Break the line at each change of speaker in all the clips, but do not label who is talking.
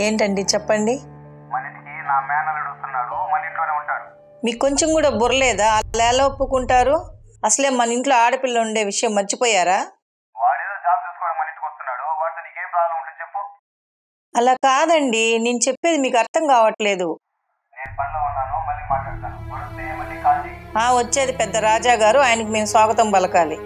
ఏంటండి చెప్పండి.
మన ఇంటికి నా మేనల్లుడు వస్తున్నాడు, మన ఇంట్లోనే ఉంటాడు.
మీకు కొంచెం కూడా బుర్రలేదా? అలా ఎలా ఒప్పుకుంటారు? అసలే మన ఇంట్లో ఆడపిల్ల ఉండే విషయం మర్చిపోయారా?
వాడేదో జాబ్ చూసుకోవడం మన ఇంటికి వస్తున్నాడు, వాడితో నీకేం ప్రాబ్లం ఉంటుంది చెప్పు.
అలా కాదండి, నేను చెప్పేది మీకు అర్థం కావట్లేదు.
నేను పనిలో ఉన్నాను, మళ్ళీ మాట్లాడతాను. వస్తే మళ్ళీ కాల్ చేయి.
వచ్చేది పెద్ద రాజా గారు, ఆయనకి మేము స్వాగతం పలకాలి.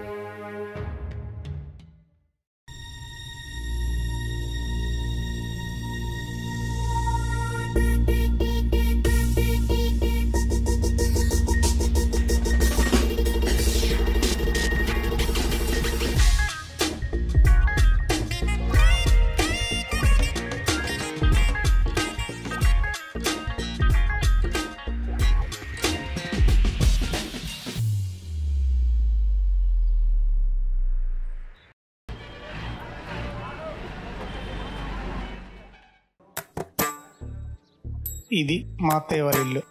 ఇది మా అత్తయ్య వాళ్ళ ఇల్లు.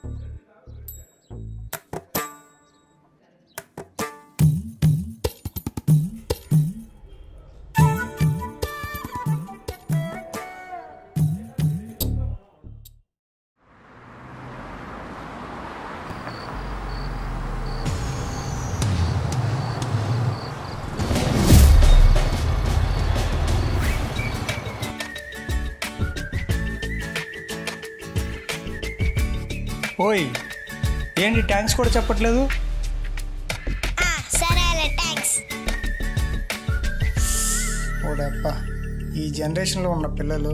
ఓయ్, ఏంటి థ్యాంక్స్ కూడా చెప్పట్లేదు?
సరేలే, థ్యాంక్స్.
ఓడప్ప, ఈ జనరేషన్లో ఉన్న పిల్లలు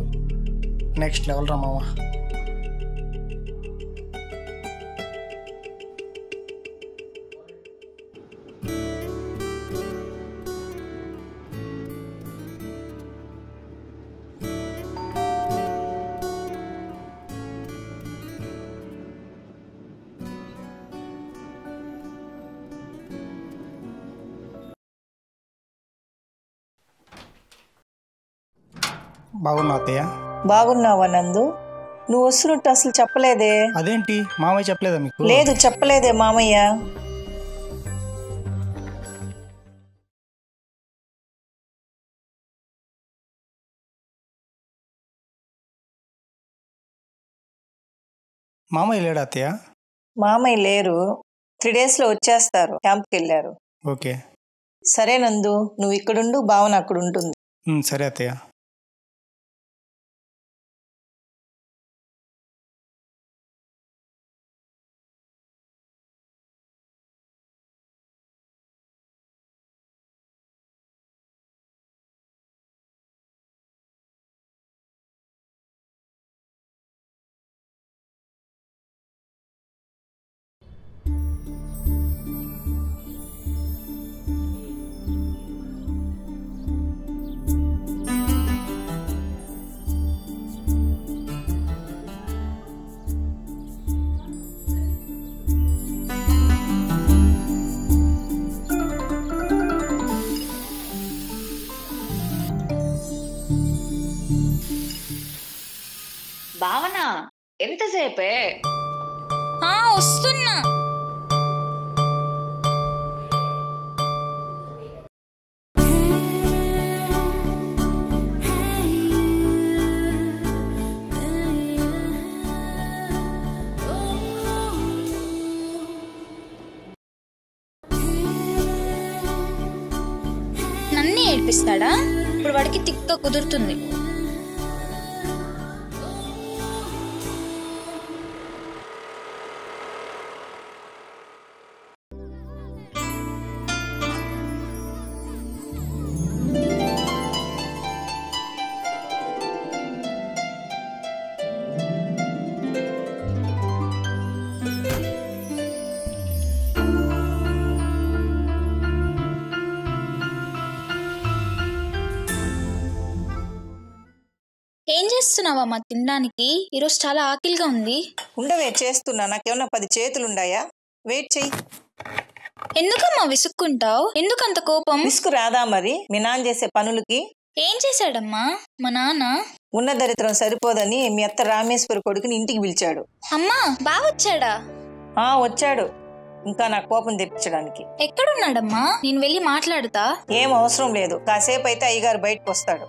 నెక్స్ట్ లెవెల్ రా మామ. బాగున్నా అత్తయ్య?
బాగున్నావా నందు? నువ్వు వస్తున్నట్టు అసలు చెప్పలేదే.
అదేంటి, మామయ్య చెప్పలేదా మీకు?
లేదు, చెప్పలేదే మామయ్య.
మామయ్య లేడా అత్తయ్య?
మామయ్య లేరు, 3 daysలో వచ్చేస్తారు, క్యాంప్కి వెళ్ళారు.
ఓకే.
సరే నందు, నువ్వు ఇక్కడుండు, భావన అక్కడ ఉంటుంది.
సరే అత్తయ్య.
భావన, ఎంతసేపే?
వస్తున్నా. నన్నే ఏడ్పిస్తాడా? ఇప్పుడు వాడికి తిక్క కుదురుతుంది. ఏం చేస్తున్నావమ్మా తినడానికి? ఈరోజు చాలా ఆకలిగా ఉంది.
ఉండవే, చేస్తున్నా. నాకేమన్నా 10 చేతులుండాయా? వెయిట్ చెయ్యి.
ఎందుకమ్మా విసుక్కుంటావు? ఎందుకంత కోపం?
విసుకు రాదా మరి మీ నాన్న చేసే పనులకి?
ఏం చేశాడమ్మా మా నాన్న?
ఉన్న దరిద్రం సరిపోదని మీ అత్త రామేశ్వరి కొడుకుని ఇంటికి పిలిచాడు.
అమ్మా, బావొచ్చాడా?
వచ్చాడు, ఇంకా నా కోపం తెప్పించడానికి.
ఎక్కడున్నాడమ్మా? నేను వెళ్ళి మాట్లాడుతా.
ఏం అవసరం లేదు, కాసేపు అయితే అయ్యగారు బయటకు వస్తాడు.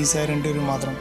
ఈసారి ఇంటర్వ్యూ మాత్రం.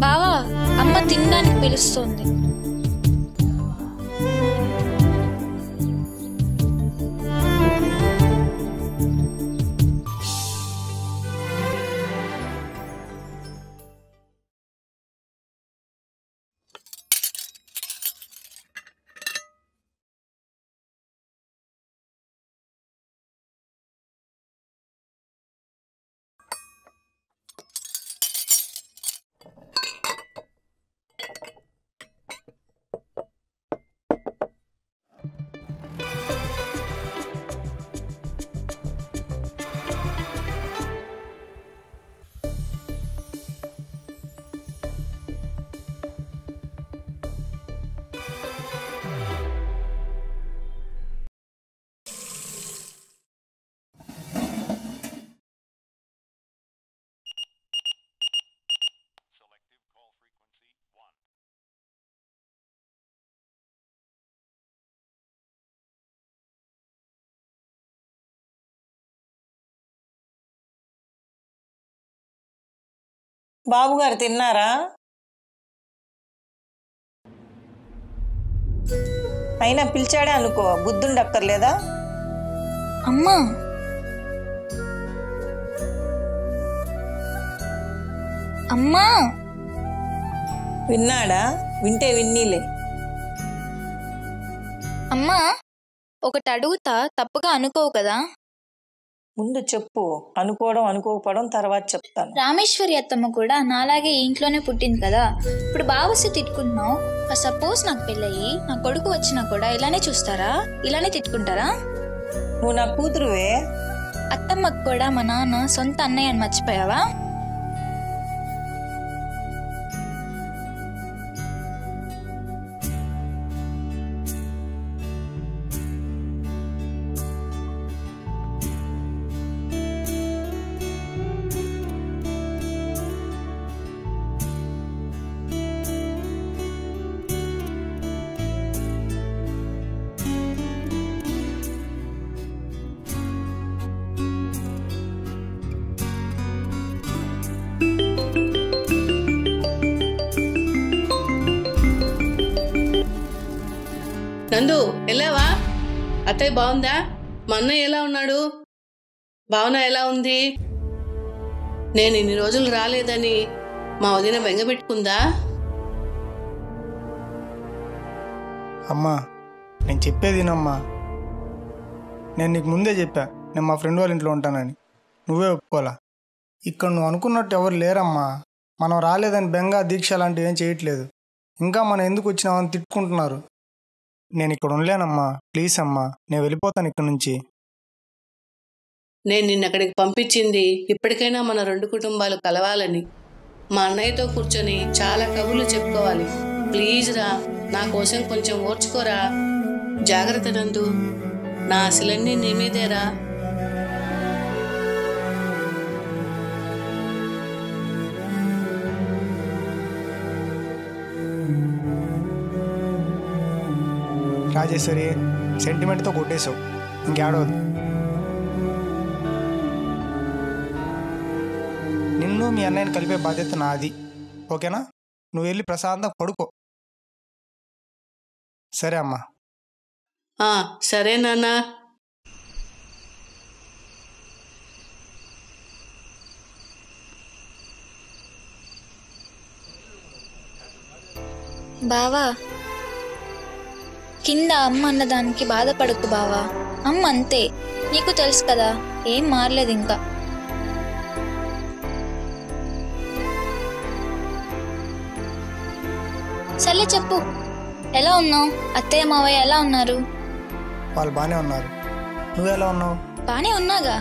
బావా, అమ్మ తినడానికి పిలుస్తుంది.
బాబు గారు తిన్నారా? అయినా పిలిచాడే అనుకో, బుద్ధుండక్కర్లేదా?
అమ్మా, అమ్మా.
విన్నాడా? వింటే విన్నీలే.
అమ్మా, ఒకటి అడుగుతా, తప్పుగా అనుకోవు కదా?
ముందు చెప్పు. అనుకోవడం అనుకోకపోవడం తర్వాత చెప్తాను.
రామేశ్వరి అత్తమ్మ కూడా నాలాగే ఈ ఇంట్లోనే పుట్టింది కదా. ఇప్పుడు బావసి తిట్టుకుంటున్నావు. సపోజ్ నాకు పెళ్ళయి నా కొడుకు వచ్చినా కూడా ఇలానే చూస్తారా? ఇలానే తిట్టుకుంటారా?
నువ్వు నా కూతురువే.
అత్తమ్మకు కూడా మా నాన్న సొంత అన్నయ్య అని మర్చిపోయావా?
నందు, వెళ్ళావా? అత్తయ్య బాగుందా? మా అన్నయ్య ఎలా ఉన్నాడు? భావన ఎలా ఉంది? నేను ఇన్ని రోజులు రాలేదని మా వదిన బెంగపెట్టుకుందా?
అమ్మా, నేను చెప్పేది వినమ్మా. నేను నీకు ముందే చెప్పా నేను మా ఫ్రెండ్ వాళ్ళ ఇంట్లో ఉంటానని. నువ్వే ఒప్పుకోలా. ఇక్కడ నువ్వు అనుకున్నట్టు ఎవరు లేరమ్మా. మనం రాలేదని బెంగ దీక్ష లాంటివి ఏం చేయట్లేదు. ఇంకా మనం ఎందుకు వచ్చినామని తిట్టుకుంటున్నారు. నేను ఇక్కడ ఉండలేనమ్మా. ప్లీజ్ అమ్మా, నేను వెళ్ళిపోతాను ఇక్కడ నుంచి.
నేను నిన్న అక్కడికి పంపించింది ఇప్పటికైనా మన రెండు కుటుంబాలు కలవాలని. మా అన్నయ్యతో కూర్చొని చాలా కబుర్లు చెప్పుకోవాలి. ప్లీజ్ రా, నా కోసం కొంచెం ఓర్చుకోరా. జాగ్రత్త నందు, నా ఆశలన్నీ నీ మీదేరా.
రాజేశ్వరి, సెంటిమెంట్తో కొట్టేశావు. ఇంకేడవద్దు. నిన్ను మీ అన్నయ్యని కలిపే బాధ్యత నాది. ఓకేనా? నువ్వు వెళ్ళి ప్రశాంతంగా పడుకో. సరే అమ్మా.
సరే నాన్న.
బావా, కింద అమ్మ అన్నదానికి బాధపడకు బావా. అమ్మ అంతే, నీకు తెలుసు కదా, ఏం మారలేదు ఇంకా. సర్లే చెప్పు, ఎలా ఉన్నావు? అత్తయ్య మావయ్య ఎలా ఉన్నారు?
వాళ్ళు బాగానే ఉన్నారు. నువ్వు ఎలా ఉన్నావు?
బానే ఉన్నాగా.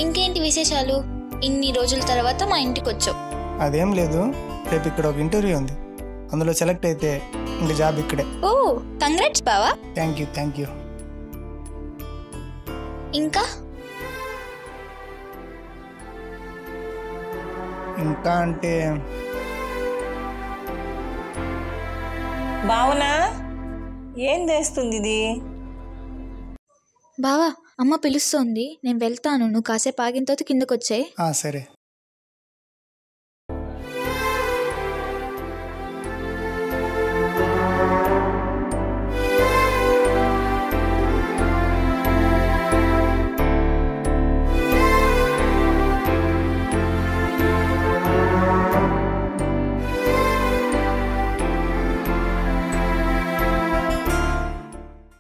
ఇంకేంటి విశేషాలు? ఇన్ని రోజుల తర్వాత మా ఇంటికి వచ్చావు.
అదేం లేదు, రేపు ఇక్కడ ఒక ఇంటర్వ్యూ ఉంది, అందులో సెలెక్ట్ అయితే ఇంక జాబ్ ఇక్కడే.
ఓ కంగ్రాట్స్ బావా.
Thank you. ఇంకా అంటే
భావన ఏం చేస్తుంది ఇది?
బావా, అమ్మ పిలుస్తోంది, నేను వెళ్తాను. నువ్వు కాసేపు ఆగిన తర్వాత కిందకు వచ్చాయి.
సరే.